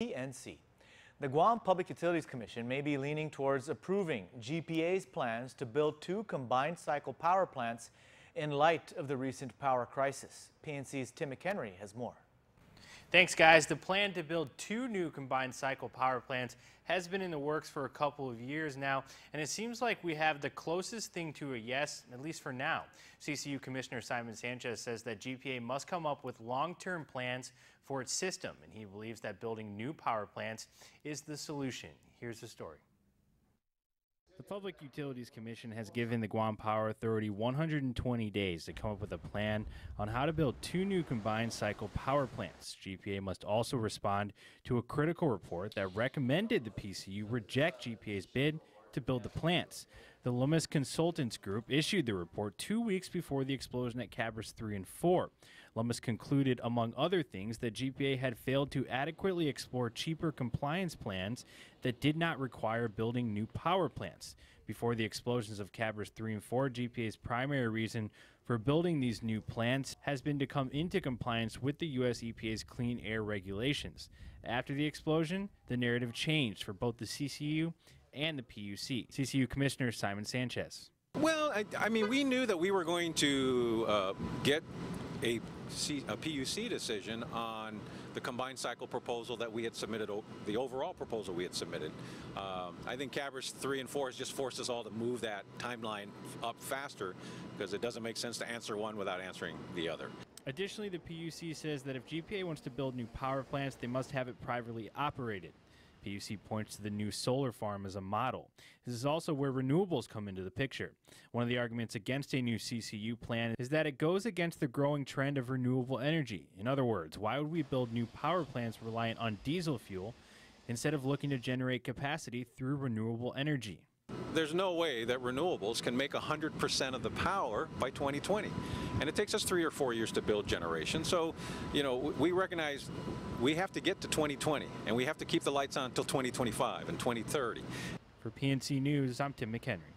PNC. The Guam Public Utilities Commission may be leaning towards approving GPA's plans to build 2 combined cycle power plants in light of the recent power crisis. PNC's Tim McHenry has more. Thanks, guys. The plan to build 2 new combined cycle power plants has been in the works for a couple of years now, and it seems like we have the closest thing to a yes, at least for now. CCU Commissioner Simon Sanchez says that GPA must come up with long-term plans for its system, and he believes that building new power plants is the solution. Here's the story. The Public Utilities Commission has given the Guam Power Authority 120 days to come up with a plan on how to build 2 new combined cycle power plants. GPA must also respond to a critical report that recommended the PCU reject GPA's bid to build the plants. The Lummis Consultants Group issued the report 2 weeks before the explosion at Cabras 3 and 4. Lummis concluded, among other things, that GPA had failed to adequately explore cheaper compliance plans that did not require building new power plants. Before the explosions of Cabras 3 and 4, GPA's primary reason for building these new plants has been to come into compliance with the U.S. EPA's clean air regulations. After the explosion, the narrative changed for both the CCU and the PUC. CCU Commissioner Simon Sanchez. Well, I mean, we knew that we were going to get a PUC decision on the combined cycle proposal that we had submitted, the overall proposal we had submitted. I think Cabras 3 and 4 has just forced us all to move that timeline up faster because it doesn't make sense to answer one without answering the other. Additionally, the PUC says that if GPA wants to build new power plants, they must have it privately operated. PUC points to the new solar farm as a model. This is also where renewables come into the picture. One of the arguments against a new CCU plan is that it goes against the growing trend of renewable energy. In other words, why would we build new power plants reliant on diesel fuel instead of looking to generate capacity through renewable energy? There's no way that renewables can make 100% of the power by 2020. And it takes us 3 or 4 years to build generation. So, you know, we recognize we have to get to 2020 and we have to keep the lights on until 2025 and 2030. For PNC News, I'm Tim McHenry.